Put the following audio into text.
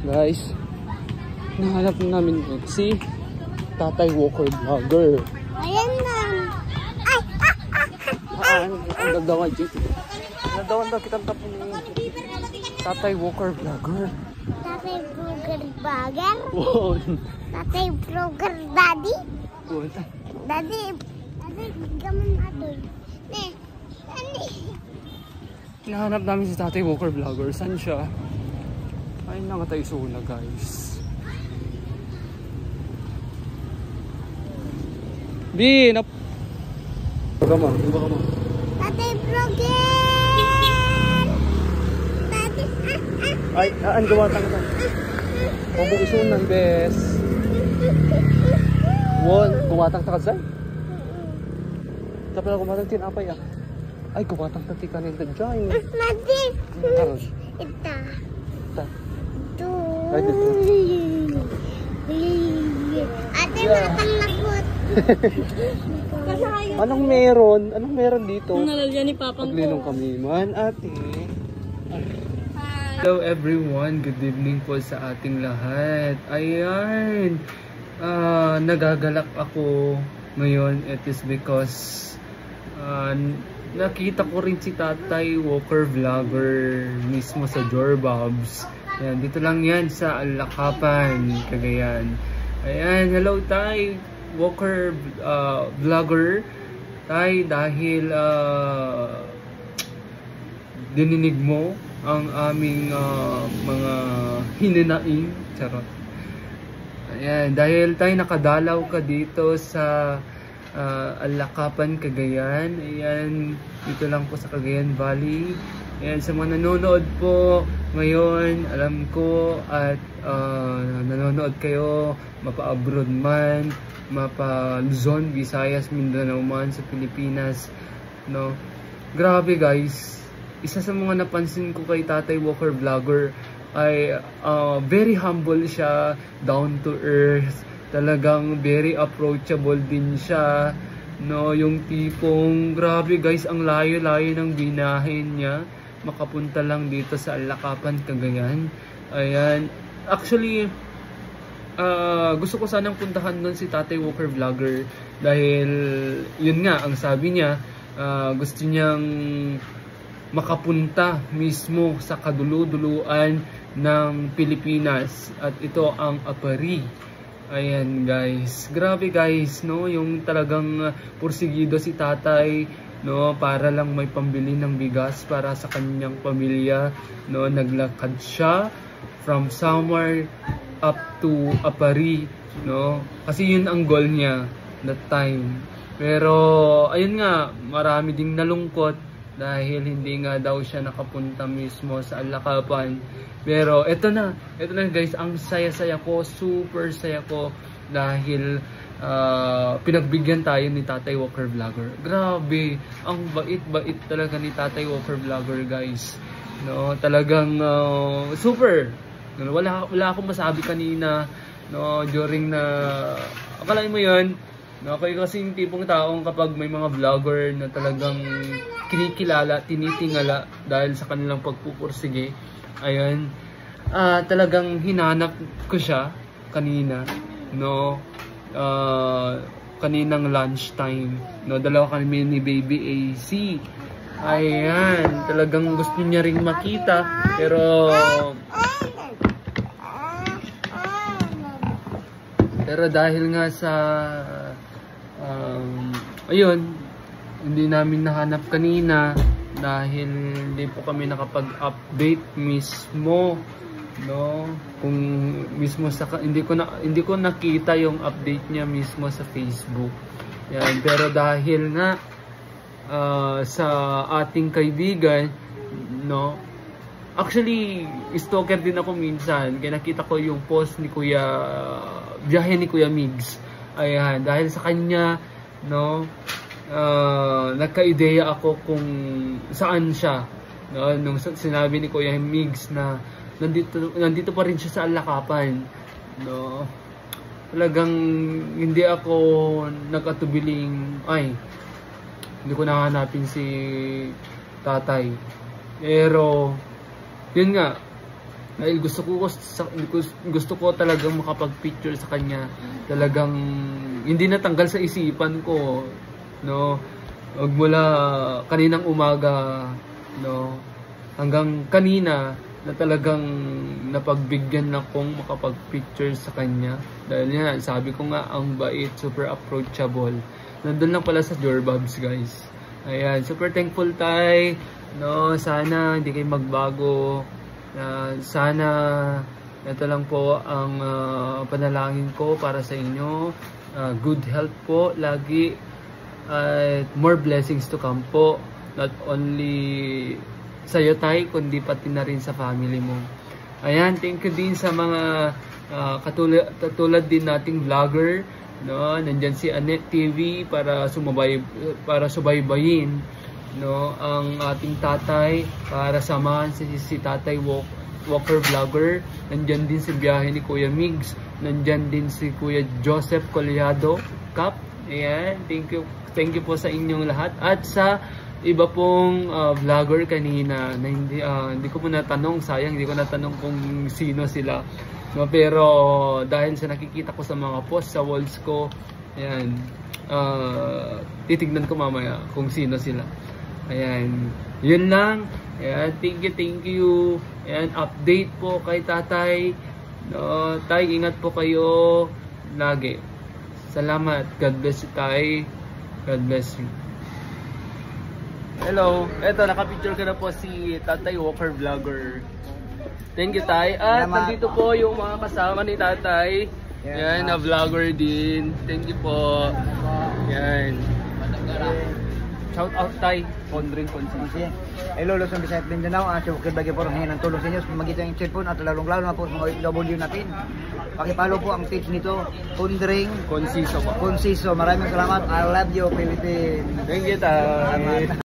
Guys, nahanap namin si Tatay Walker Vlogger. Ayan na. Ang gagdawan dito. Nagdawan daw kitang tapo ni Tatay Walker Vlogger. Tatay Vlogger Vlogger? Wow. Tatay Vlogger Daddy? Wow. Daddy, gaman ato. Nahanap namin si Tatay Walker Vlogger. Saan siya? Ayun na nga tayo suna, guys. Di, Baka mo. Tatay Vlogger! Tatay, Ay, aan gawatang ka. Huwag isunan, bes. Won, gawatang ta ka sa'y? Tapos na gawatang tinapay ah. Ay, gawatang ta tika nito dyan. Mati! Aros. Ita. Ta. Tu. Ay, dito. Ate, matang lakot. Anong meron? Anong meron dito? Nalalyan ni Papang Paglinong kami man, ate. Hello everyone, good evening po sa ating lahat. Ayan, nagagalak ako ngayon. It is because nakita ko rin si Tatay Walker Vlogger mismo sa Jorbabs. Ayan, dito lang yan sa Alakapan, Cagayan. Ayan, hello Tay Walker Vlogger. Tay, dahil dininig mo ang aming mga hininaing. Charot. Ayan, dahil tayo nakadalaw ka dito sa Alakapan, Cagayan. Ayan, dito lang po sa Cagayan Valley. Ayan, sa mga nanonood po ngayon, alam ko at nanonood kayo, mapa-abroad man, mapa-Luzon, Visayas, Mindanao man, sa Pilipinas, no? Grabe guys, isa sa mga napansin ko kay Tatay Walker Vlogger ay very humble siya, down to earth, talagang very approachable din siya, no? Yung tipong, grabe guys, ang layo-layo ng binahin niya, makapunta lang dito sa Alakapan, Cagayan. Ayan, actually, gusto ko sanang puntahan doon si Tatay Walker Vlogger dahil yun nga, ang sabi niya, gusto niyang makapunta mismo sa kadulu-duluan ng Pilipinas at ito ang Apari. Ayan guys, grabe guys, no, yung talagang pursigido si Tatay, no, para lang may pambili ng bigas para sa kanyang pamilya, no, naglakad siya from somewhere up to Apari, no, kasi yun ang goal niya that time. Pero ayun nga, marami ding nalungkot dahil hindi nga daw siya nakapunta mismo sa Alakapan. Pero eto na guys, ang saya-saya ko, super saya ko dahil pinagbigyan tayo ni Tatay Walker Vlogger. Grabe, ang bait-bait talaga ni Tatay Walker Vlogger guys, no, talagang super. Wala akong masabi kanina, no, during na akalain mo yun, no, kayo kasi yung tipong taong kapag may mga vlogger na talagang kinikilala, tinitingala dahil sa kanilang pagpupursige, ayun, talagang hinanap ko siya kanina, no, kaninang lunchtime, no, dalawa kami ni Baby AC. Ayan, talagang gusto niya ring makita, pero dahil nga sa ayun, hindi namin nahanap kanina dahil hindi po kami nakapag-update mismo, no, kung mismo sa hindi ko nakita yung update niya mismo sa Facebook. Yan, pero dahil nga sa ating kaibigan, no, actually stalker din ako minsan, kaya nakita ko yung post ni Kuya, biyahe ni Kuya Migs. Ayan, dahil sa kanya, no, nagka-ideya ako kung saan siya, no, nung sinabi ni Kuya Migs na nandito pa rin siya sa Alakapan, no, talagang hindi ako nag-atubiling, ay, hindi ko nahanapin si Tatay. Pero yun nga, Dahil gusto ko talagang makapag-picture sa kanya. Talagang hindi natanggal sa isipan ko, no. Mula kaninang umaga, no, hanggang kanina na talagang napagbigyan akong makapag-picture sa kanya. Dahil yan, sabi ko nga, ang bait, super approachable. Nandun lang pala sa Doorbabs, guys. Ayan, super thankful tayo, no. Sana hindi kayo magbago. Sana ito lang po ang panalangin ko para sa inyo. Good health po lagi at more blessings to come po, not only sa iyo tay, kundi pati na rin sa family mo. Ayan, thank you din sa mga katulad din nating vlogger, no. Nandyan si Annette TV para subaybayin, no, ang ating tatay, para samahan si Tatay Walker Vlogger. Nandyan din si biyahe ni Kuya Migs. Nandyan din si Kuya Joseph Coleado Cap. Ayan, thank you po sa inyong lahat. At sa iba pong vlogger kanina na hindi ko po natanong, sayang hindi ko natanong kung sino sila, no, pero dahil sa nakikita ko sa mga post sa walls ko, ayan, titignan ko mamaya kung sino sila. Ayan, yun lang. Ayan, thank you. Ayan, update po kay tatay, no. Tay, ingat po kayo lagi. Salamat. God bless you, tay. God bless you. Hello. Eto, nakapicture ko na po si Tatay Walker Vlogger. Thank you, tay. At nandito po yung mga kasama ni tatay. Yan, na vlogger din. Thank you po. Yan. Shout out tay. Pondring Consi. Hello, Luzon, Visayas, Mindanao. So, kibagi po rin ng tulong sa inyo. Magitan yung cellphone at lalong-lalo na po sa mga OFW natin. Pakipalo po ang page nito, Pondring Conciso po. Conciso. Maraming salamat. I love you, Philippines. Thank you, tay.